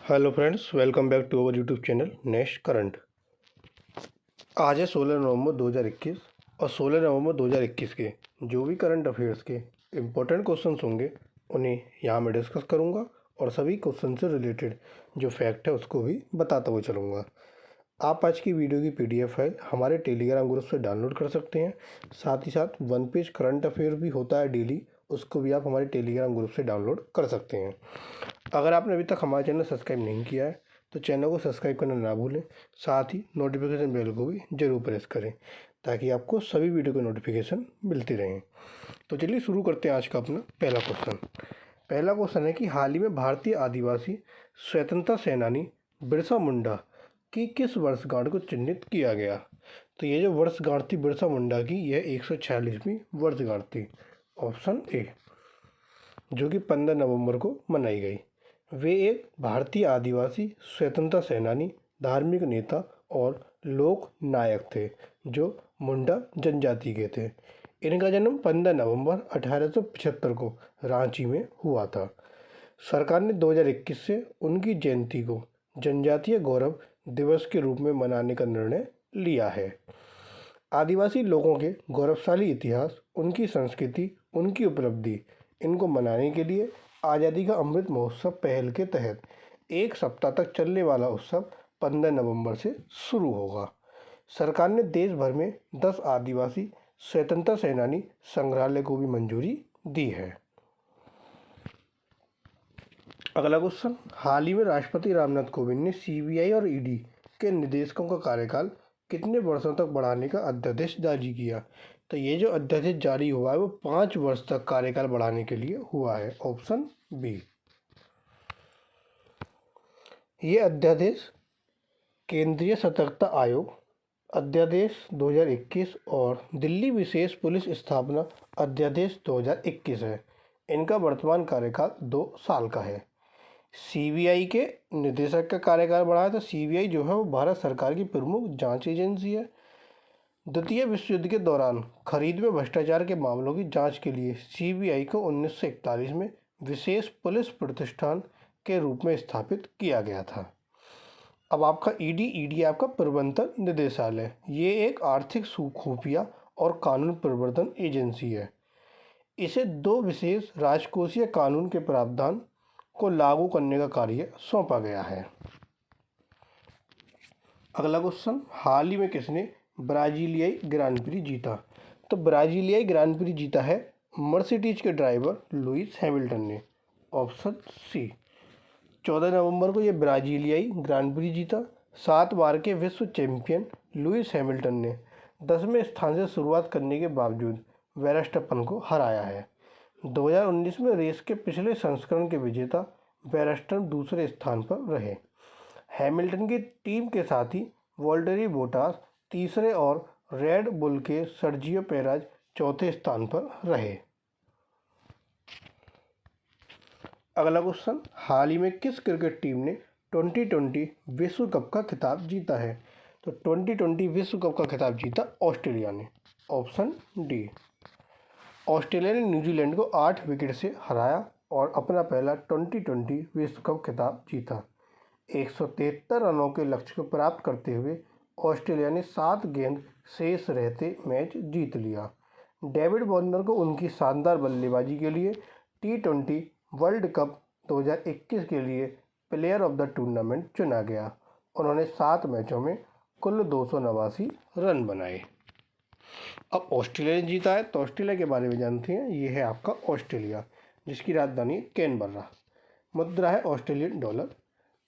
Hello friends, welcome back to our YouTube channel Next Current. आज है 16 नवंबर 2021 और 16 नवंबर 2021 के जो भी करंट अफेयर्स के इम्पोर्टेंट क्वेश्चंस होंगे उन्हें यहाँ मैं डिस्कस करूँगा और सभी क्वेश्चन से रिलेटेड जो फैक्ट है उसको भी बताता हुआ चलूँगा। आप आज की वीडियो की PDF फाइल हमारे टेलीग्राम ग्रुप से डाउनलोड कर सकते हैं। साथ ही साथ 1 पेज करंट अफेयर भी होता है डेली, उसको भी आप हमारे टेलीग्राम ग्रुप से डाउनलोड कर सकते हैं। अगर आपने अभी तक हमारा चैनल सब्सक्राइब नहीं किया है तो चैनल को सब्सक्राइब करना ना भूलें। साथ ही नोटिफिकेशन बेल को भी ज़रूर प्रेस करें ताकि आपको सभी वीडियो के नोटिफिकेशन मिलती रहें। तो चलिए शुरू करते हैं आज का अपना पहला क्वेश्चन। पहला क्वेश्चन है कि हाल ही में भारतीय आदिवासी स्वतंत्रता सेनानी बिरसा मुंडा की किस वर्षगांठ को चिन्हित किया गया। तो ये जो वर्षगांठ थी बिरसा मुंडा की, यह 146वीं वर्षगांठ थी, ऑप्शन ए, जो कि 15 नवंबर को मनाई गई। वे एक भारतीय आदिवासी स्वतंत्रता सेनानी, धार्मिक नेता और लोक नायक थे जो मुंडा जनजाति के थे। इनका जन्म 15 नवंबर 1875 को रांची में हुआ था। सरकार ने 2021 से उनकी जयंती को जनजातीय गौरव दिवस के रूप में मनाने का निर्णय लिया है। आदिवासी लोगों के गौरवशाली इतिहास, उनकी संस्कृति, उनकी उपलब्धि, इनको मनाने के लिए आज़ादी का अमृत महोत्सव पहल के तहत एक सप्ताह तक चलने वाला उत्सव 15 नवंबर से शुरू होगा। सरकार ने देश भर में 10 आदिवासी स्वतंत्रता सेनानी संग्रहालय को भी मंजूरी दी है। अगला क्वेश्चन, हाल ही में राष्ट्रपति रामनाथ कोविंद ने CBI और ED के निदेशकों का कार्यकाल कितने वर्षों तक बढ़ाने का अध्यादेश जारी किया। तो ये जो अध्यादेश जारी हुआ है वो 5 वर्ष तक कार्यकाल बढ़ाने के लिए हुआ है, ऑप्शन बी। ये अध्यादेश केंद्रीय सतर्कता आयोग अध्यादेश 2021 और दिल्ली विशेष पुलिस स्थापना अध्यादेश 2021 है। इनका वर्तमान कार्यकाल 2 साल का है। CBI के निदेशक का कार्यकाल बढ़ा है। तो CBI जो है वो भारत सरकार की प्रमुख जांच एजेंसी है। द्वितीय विश्व युद्ध के दौरान खरीद में भ्रष्टाचार के मामलों की जांच के लिए CBI को 1941 में विशेष पुलिस प्रतिष्ठान के रूप में स्थापित किया गया था। अब आपका ED आपका प्रबंधन निदेशालय, ये एक आर्थिक खुफिया और कानून प्रवर्तन एजेंसी है। इसे 2 विशेष राजकोषीय कानून के प्रावधान को लागू करने का कार्य सौंपा गया है। अगला क्वेश्चन, हाल ही में किसने ब्राजीलियाई ग्रांड प्री जीता। तो ब्राजीलियाई ग्रांड प्री जीता है मर्सिडीज के ड्राइवर लुइस हैमिल्टन ने, ऑप्शन सी। 14 नवंबर को ये ब्राजीलियाई ग्रांड प्री जीता। 7 बार के विश्व चैंपियन लुइस हैमिल्टन ने 10वें स्थान से शुरुआत करने के बावजूद वेरस्टैपन को हराया है। 2019 में रेस के पिछले संस्करण के विजेता वेरस्टैपन दूसरे स्थान पर रहे। हैमिल्टन की टीम के साथ ही वॉल्टेरी बोटास तीसरे और रेड बुल के सर्जियो पेरेज चौथे स्थान पर रहे। अगला क्वेश्चन, हाल ही में किस क्रिकेट टीम ने 2020 विश्व कप का खिताब जीता है। तो 2020 विश्व कप का खिताब जीता ऑस्ट्रेलिया ने, ऑप्शन डी। ऑस्ट्रेलिया ने न्यूजीलैंड को 8 विकेट से हराया और अपना पहला 2020 विश्व कप खिताब जीता। 173 रनों के लक्ष्य को प्राप्त करते हुए ऑस्ट्रेलिया ने 7 गेंद शेष रहते मैच जीत लिया। डेविड वार्नर को उनकी शानदार बल्लेबाजी के लिए T20 वर्ल्ड कप 2021 के लिए प्लेयर ऑफ द टूर्नामेंट चुना गया। उन्होंने 7 मैचों में कुल 289 रन बनाए। अब ऑस्ट्रेलिया ने जीता है तो ऑस्ट्रेलिया के बारे में जानते हैं। ये है आपका ऑस्ट्रेलिया, जिसकी राजधानी कैनबरा। मुद्रा है ऑस्ट्रेलियन डॉलर।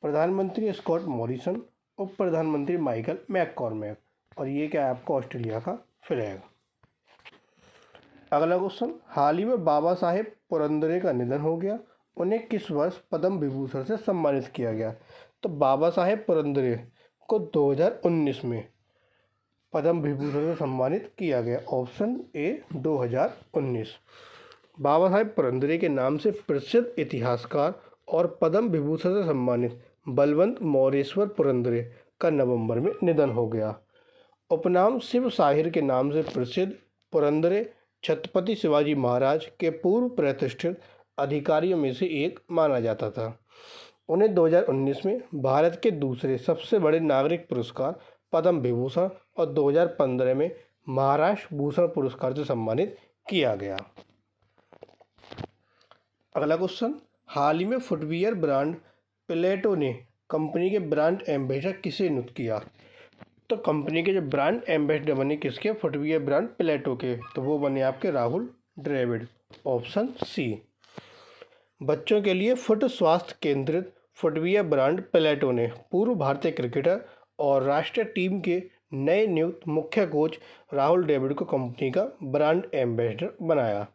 प्रधानमंत्री स्कॉट मॉरिसन, उप प्रधानमंत्री माइकल मैककॉर्मेक, और ये क्या है आपका ऑस्ट्रेलिया का फ्लैग। अगला क्वेश्चन, हाल ही में बाबा साहेब पुरंदरे का निधन हो गया। उन्हें किस वर्ष पद्म विभूषण से सम्मानित किया गया। तो बाबा साहेब पुरंदरे को 2019 में पद्म विभूषण से सम्मानित किया गया, ऑप्शन ए 2019। बाबा साहेब पुरंदरे के नाम से प्रसिद्ध इतिहासकार और पद्म विभूषण से सम्मानित बलवंत मौरेश्वर पुरंदरे का नवंबर में निधन हो गया। उपनाम शिव साहिर के नाम से प्रसिद्ध पुरंदरे छत्रपति शिवाजी महाराज के पूर्व प्रतिष्ठित अधिकारियों में से एक माना जाता था। उन्हें 2019 में भारत के दूसरे सबसे बड़े नागरिक पुरस्कार पद्म विभूषण और 2015 में महाराष्ट्र भूषण पुरस्कार से सम्मानित किया गया। अगला क्वेश्चन, हाल ही में फुटवियर ब्रांड प्लेटो ने कंपनी के ब्रांड एम्बेसडर किसे नियुक्त किया? तो कंपनी के जो ब्रांड एम्बेसडर बने किसके? फुटवियर ब्रांड प्लेटो के, तो वो बने आपके राहुल द्रविड़, ऑप्शन सी। बच्चों के लिए फुट स्वास्थ्य केंद्रित फुटवियर ब्रांड प्लेटो ने पूर्व भारतीय क्रिकेटर और राष्ट्रीय टीम के नए नियुक्त मुख्य कोच राहुल द्रविड़ को कंपनी का ब्रांड एम्बेसडर बनाया।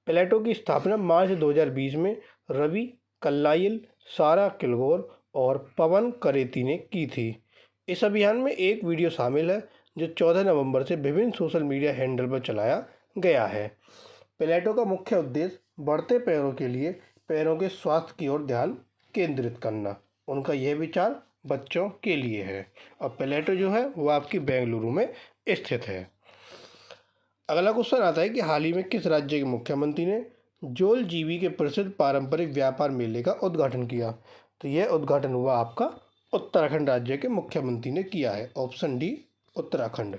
प्लेटो की स्थापना मार्च 2020 में रवि कल्लायिल, सारा किलगोर और पवन करेती ने की थी। इस अभियान में एक वीडियो शामिल है जो 14 नवंबर से विभिन्न सोशल मीडिया हैंडल पर चलाया गया है। प्लेटो का मुख्य उद्देश्य बढ़ते पैरों के लिए पैरों के स्वास्थ्य की ओर ध्यान केंद्रित करना। उनका यह विचार बच्चों के लिए है और प्लेटो जो है वो आपकी बेंगलुरु में स्थित है। अगला क्वेश्चन आता है कि हाल ही में किस राज्य के मुख्यमंत्री ने जोलजीबी के प्रसिद्ध पारंपरिक व्यापार मेले का उद्घाटन किया? तो यह उद्घाटन हुआ आपका उत्तराखंड राज्य के मुख्यमंत्री ने किया है, ऑप्शन डी उत्तराखंड।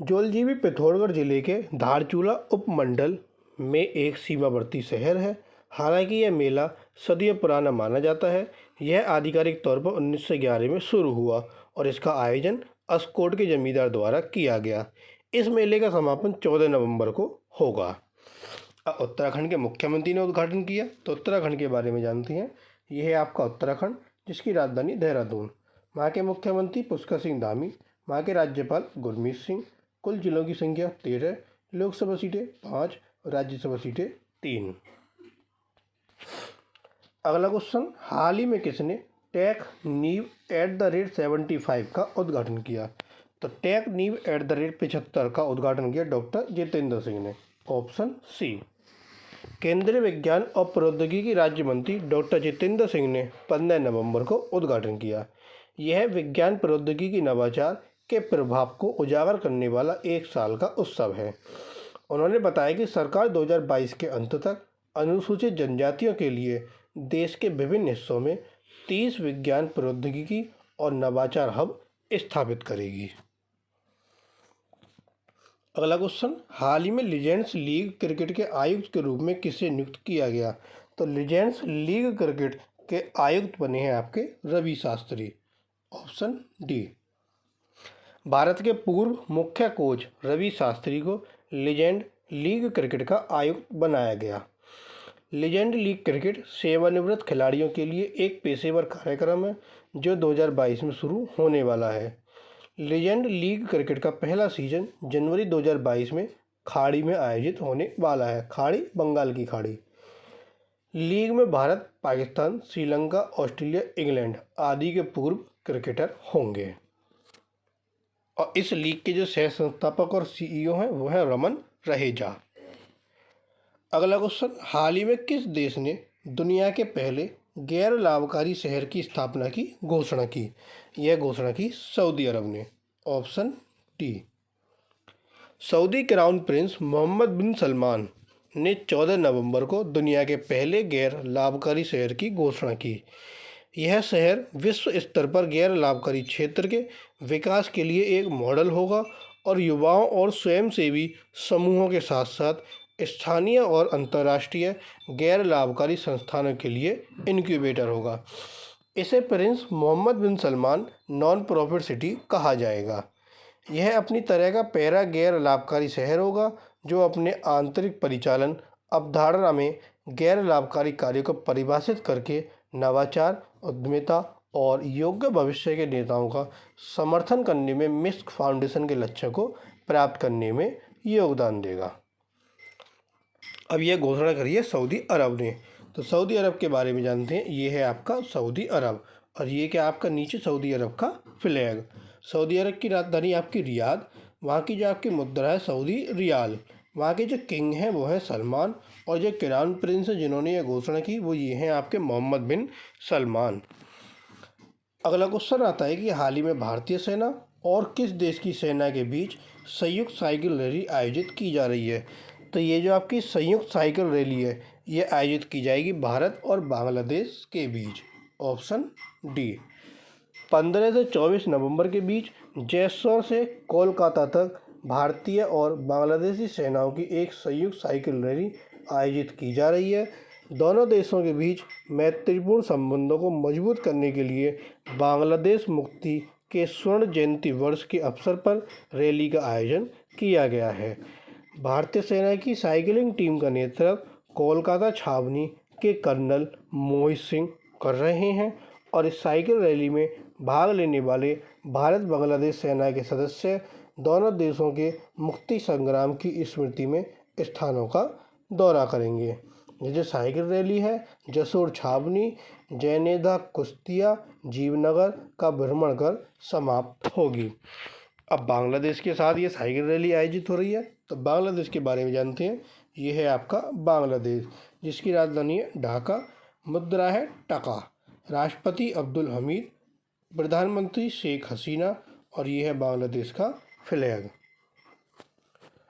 जोलजीबी पिथौरागढ़ जिले के धारचूला उपमंडल में एक सीमावर्ती शहर है। हालांकि यह मेला सदियों पुराना माना जाता है। यह आधिकारिक तौर पर 1911 में शुरू हुआ और इसका आयोजन अस्कोट के जमींदार द्वारा किया गया। इस मेले का समापन 14 नवंबर को होगा। उत्तराखंड के मुख्यमंत्री ने उद्घाटन किया, तो उत्तराखंड के बारे में जानते हैं। यह है आपका उत्तराखंड, जिसकी राजधानी देहरादून। वहाँ के मुख्यमंत्री पुष्कर सिंह धामी, वहाँ के राज्यपाल गुरमीत सिंह। कुल जिलों की संख्या 13, लोकसभा सीटें 5, राज्यसभा सीटें 3। अगला क्वेश्चन, हाल ही में किसने TechNew@75 का उद्घाटन किया? तो TechNew@75 का उद्घाटन किया डॉक्टर जितेंद्र सिंह ने, ऑप्शन सी। केंद्रीय विज्ञान और प्रौद्योगिकी राज्य मंत्री डॉक्टर जितेंद्र सिंह ने 15 नवंबर को उद्घाटन किया। यह विज्ञान प्रौद्योगिकी नवाचार के प्रभाव को उजागर करने वाला एक साल का उत्सव है। उन्होंने बताया कि सरकार 2022 के अंत तक अनुसूचित जनजातियों के लिए देश के विभिन्न हिस्सों में 30 विज्ञान प्रौद्योगिकी और नवाचार हब स्थापित करेगी। अगला क्वेश्चन, हाल ही में लीजेंड्स लीग क्रिकेट के आयुक्त के रूप में किसे नियुक्त किया गया? तो लीजेंड्स लीग क्रिकेट के आयुक्त बने हैं आपके रवि शास्त्री, ऑप्शन डी। भारत के पूर्व मुख्य कोच रवि शास्त्री को लीजेंड लीग क्रिकेट का आयुक्त बनाया गया। लीजेंड लीग क्रिकेट सेवानिवृत्त खिलाड़ियों के लिए एक पेशेवर कार्यक्रम है जो 2022 में शुरू होने वाला है। लीजेंड लीग क्रिकेट का पहला सीजन जनवरी 2022 में खाड़ी में आयोजित होने वाला है। खाड़ी, बंगाल की खाड़ी। लीग में भारत, पाकिस्तान, श्रीलंका, ऑस्ट्रेलिया, इंग्लैंड आदि के पूर्व क्रिकेटर होंगे। और इस लीग के जो सह संस्थापक और सीईओ हैं वो है रमन रहेजा। अगला क्वेश्चन, हाल ही में किस देश ने दुनिया के पहले गैर लाभकारी शहर की स्थापना की घोषणा की? यह घोषणा की सऊदी अरब ने, option D. Saudi crown prince Mohammed bin Salman ने 14 नवंबर को दुनिया के पहले गैर लाभकारी शहर की घोषणा की। यह शहर विश्व स्तर पर गैर लाभकारी क्षेत्र के विकास के लिए एक मॉडल होगा और युवाओं और स्वयंसेवी समूहों के साथ साथ स्थानीय और अंतर्राष्ट्रीय गैर लाभकारी संस्थानों के लिए इनक्यूबेटर होगा। इसे Prince Mohammed bin Salman non profit city कहा जाएगा। यह अपनी तरह का पहला गैर लाभकारी शहर होगा जो अपने आंतरिक परिचालन अवधारणा में गैर लाभकारी कार्यों को परिभाषित करके नवाचार, उद्यमिता और योग्य भविष्य के नेताओं का समर्थन करने में मिस्क फाउंडेशन के लक्ष्य को प्राप्त करने में योगदान देगा। अब यह घोषणा करी है सऊदी अरब ने। तो सऊदी अरब के बारे में जानते हैं। ये है आपका सऊदी अरब और ये क्या आपका नीचे सऊदी अरब का फ्लैग। सऊदी अरब की राजधानी आपकी रियाद। वहाँ की जो आपकी मुद्रा है सऊदी रियाल। वहाँ के जो किंग हैं वो हैं सलमान और जो क्राउन प्रिंस हैं जिन्होंने यह घोषणा की वो ये हैं आपके मोहम्मद बिन सलमान। अगला क्वेश्चन आता है कि हाल ही में भारतीय सेना और किस देश की सेना के बीच संयुक्त साइकिल रैली आयोजित की जा रही है? तो ये जो आपकी संयुक्त साइकिल रैली है ये आयोजित की जाएगी भारत और बांग्लादेश के बीच। Option D. 15 से 24 नवंबर के बीच जयसौर से कोलकाता तक भारतीय और बांग्लादेशी सेनाओं की एक संयुक्त साइकिल रैली आयोजित की जा रही है। दोनों देशों के बीच मैत्रीपूर्ण संबंधों को मजबूत करने के लिए बांग्लादेश मुक्ति के स्वर्ण जयंती वर्ष के अवसर पर रैली का आयोजन किया गया है। भारतीय सेना की साइकिलिंग टीम का नेतृत्व कोलकाता छावनी के कर्नल मोहित सिंह कर रहे हैं और इस साइकिल रैली में भाग लेने वाले भारत बांग्लादेश सेना के सदस्य दोनों देशों के मुक्ति संग्राम की स्मृति में स्थानों का दौरा करेंगे। ये जो साइकिल रैली है जसोर छावनी जयनेदा कुश्तिया जीवनगर का भ्रमण कर समाप्त होगी। अब बांग्लादेश के साथ ये साइकिल रैली आयोजित हो रही है, तो बांग्लादेश के बारे में जानते हैं। ये है आपका बांग्लादेश, जिसकी राजधानी है ढाका, मुद्रा है टका, राष्ट्रपति अब्दुल हमीद, प्रधानमंत्री शेख हसीना और ये है बांग्लादेश का फ्लैग।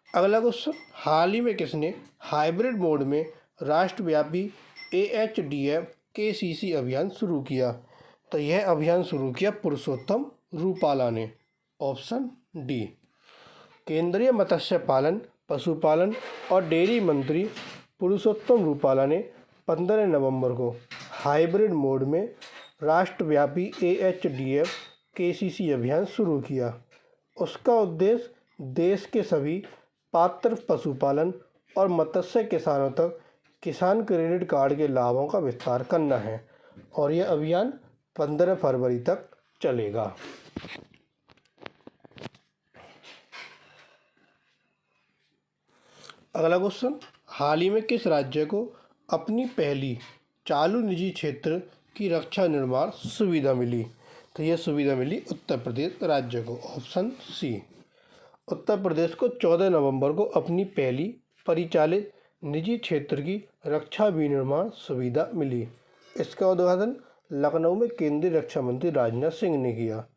अगला क्वेश्चन, हाल ही में किसने हाइब्रिड मोड में राष्ट्रव्यापी AHDF KCC अभियान शुरू किया? तो यह अभियान शुरू किया पुरुषोत्तम रूपाला ने। Option D. केंद्रीय मत्स्य पालन, पशुपालन और डेयरी मंत्री पुरुषोत्तम रूपाला ने 15 नवंबर को हाइब्रिड मोड में राष्ट्रव्यापी AHDF KCC अभियान शुरू किया। उसका उद्देश्य देश के सभी पात्र पशुपालन और मत्स्य किसानों तक किसान क्रेडिट कार्ड के लाभों का विस्तार करना है और यह अभियान 15 फरवरी तक चलेगा। अगला क्वेश्चन, हाल ही में किस राज्य को अपनी पहली चालू निजी क्षेत्र की रक्षा निर्माण सुविधा मिली? तो यह सुविधा मिली उत्तर प्रदेश राज्य को। Option C. उत्तर प्रदेश को 14 नवंबर को अपनी पहली परिचालित निजी क्षेत्र की रक्षा विनिर्माण सुविधा मिली। इसका उद्घाटन लखनऊ में केंद्रीय रक्षा मंत्री राजनाथ सिंह ने किया।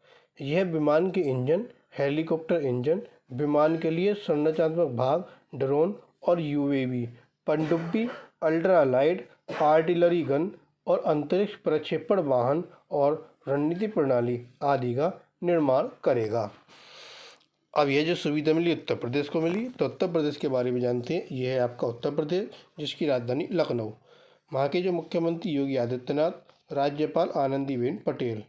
यह विमान के इंजन, हेलीकॉप्टर इंजन, विमान के लिए संरचनात्मक भाग, ड्रोन और UAV, पनडुब्बी, अल्ट्रा लाइट आर्टिलरी गन और अंतरिक्ष प्रक्षेपण वाहन और रणनीति प्रणाली आदि का निर्माण करेगा। अब यह जो सुविधा मिली उत्तर प्रदेश को मिली, तो उत्तर प्रदेश के बारे में जानते हैं। यह है आपका उत्तर प्रदेश, जिसकी राजधानी लखनऊ। वहाँ के जो मुख्यमंत्री योगी आदित्यनाथ, राज्यपाल आनंदीबेन पटेल।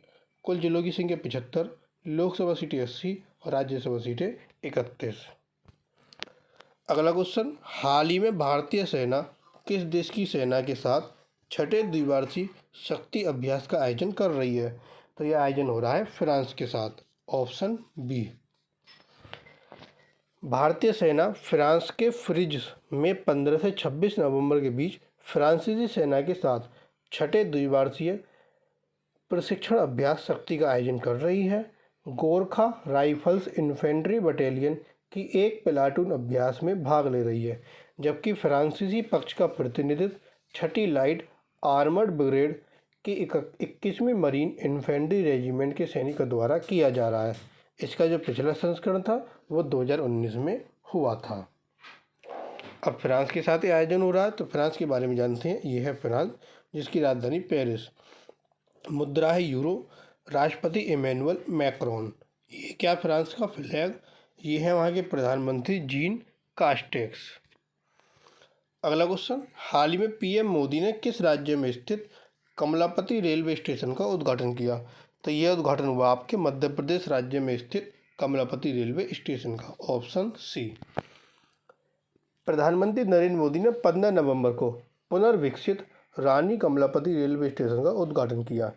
कुल जिलों की संख्या 75, लोकसभा सीटें 80 और राज्यसभा सीटें 31। अगला क्वेश्चन, हाल ही में भारतीय सेना किस देश की सेना के साथ छठे द्विवार्षिक शक्ति अभ्यास का आयोजन कर रही है? तो यह आयोजन हो रहा है फ्रांस के साथ। Option b. भारतीय सेना फ्रांस के फ्रिज में 15 से 26 नवंबर के बीच फ्रांसीसी सेना के साथ छठे द्विवार्षिक प्रशिक्षण अभ्यास शक्ति का आयोजन कर रही है। गोरखा राइफल्स इन्फेंट्री बटालियन की एक प्लाटून अभ्यास में भाग ले रही है, जबकि फ्रांसीसी पक्ष का प्रतिनिधित्व छठी लाइट आर्मर्ड ब्रिगेड की 21वीं मरीन इन्फेंट्री रेजिमेंट के सैनिकों द्वारा किया जा रहा है। इसका जो पिछला संस्करण था वो 2019 में हुआ था। अब फ्रांस के साथ ये आयोजन हो रहा है, तो फ्रांस के बारे में जानते हैं। ये है फ्रांस, जिसकी राजधानी पेरिस, मुद्रा है यूरो, राष्ट्रपति इमैनुअल मैक्रोन। ये क्या फ्रांस का फ्लैग, ये है वहाँ के प्रधानमंत्री जीन कास्टेक्स। अगला क्वेश्चन, हाल ही में PM मोदी ने किस राज्य में स्थित कमलापति रेलवे स्टेशन का उद्घाटन किया? तो यह उद्घाटन हुआ आपके मध्य प्रदेश राज्य में स्थित कमलापति रेलवे स्टेशन का। Option C. प्रधानमंत्री नरेंद्र मोदी ने 15 नवंबर को पुनर्विकसित रानी कमलापति रेलवे स्टेशन का उद्घाटन किया।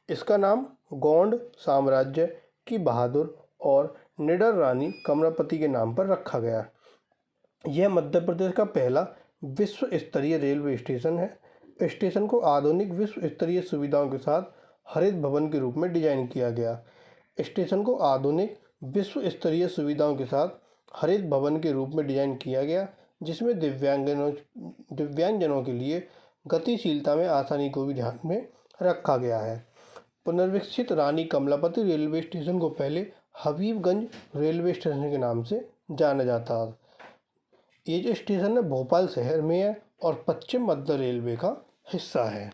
इसका नाम गोंड साम्राज्य की बहादुर और निडर रानी कमलापति के नाम पर रखा गया। यह मध्य प्रदेश का पहला विश्व स्तरीय रेलवे स्टेशन है। स्टेशन को आधुनिक विश्व स्तरीय सुविधाओं के साथ हरित भवन के रूप में डिजाइन किया गया। स्टेशन को आधुनिक विश्व स्तरीय सुविधाओं के साथ हरित भवन के रूप में डिजाइन किया गया, जिसमें दिव्यांगजनों के लिए गतिशीलता में आसानी को भी ध्यान में रखा गया है। पुनर्विकसित रानी कमलापति रेलवे स्टेशन को पहले हबीबगंज रेलवे स्टेशन के नाम से जाना जाता था। ये जो स्टेशन है भोपाल शहर में है और पश्चिम मध्य रेलवे का हिस्सा है।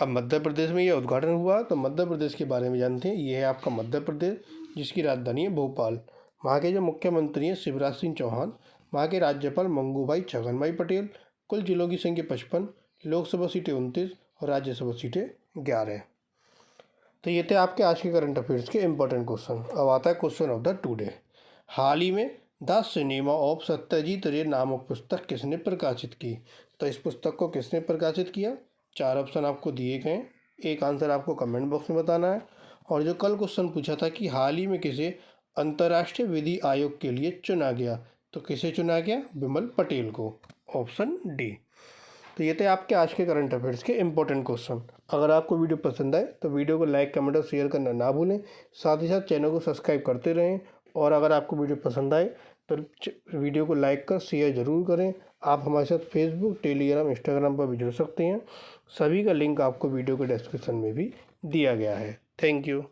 अब मध्य प्रदेश में यह उद्घाटन हुआ, तो मध्य प्रदेश के बारे में जानते हैं। ये है आपका मध्य प्रदेश, जिसकी राजधानी है भोपाल। वहाँ के जो मुख्यमंत्री हैं शिवराज सिंह चौहान, वहाँ के राज्यपाल मंगूभाई छगनभाई पटेल। कुल जिलों की संख्या 55, लोकसभा सीटें 29 और राज्यसभा सीटें 11। तो ये थे आपके आज के करंट अफेयर्स के इंपॉर्टेंट क्वेश्चन। अब आता है क्वेश्चन ऑफ द टुडे। हाल ही में द सिनेमा ऑफ सत्यजीत रे नामक पुस्तक किसने प्रकाशित की? तो इस पुस्तक को किसने प्रकाशित किया? 4 ऑप्शन आपको दिए गए हैं, एक आंसर आपको कमेंट बॉक्स में बताना है। और जो कल क्वेश्चन पूछा था कि हाल ही में किसे अंतर्राष्ट्रीय विधि आयोग के लिए चुना गया, तो किसे चुना गया? विमल पटेल को, ऑप्शन डी। तो ये थे आपके आज के करंट अफेयर्स के इंपॉर्टेंट क्वेश्चन। अगर आपको वीडियो पसंद आए तो वीडियो को लाइक, कमेंट और शेयर करना ना भूलें। साथ ही साथ चैनल को सब्सक्राइब करते रहें। और अगर आपको वीडियो पसंद आए तो वीडियो को लाइक कर शेयर ज़रूर करें। आप हमारे साथ फेसबुक, टेलीग्राम, इंस्टाग्राम पर भी जुड़ सकते हैं। सभी का लिंक आपको वीडियो के डिस्क्रिप्शन में भी दिया गया है। Thank you.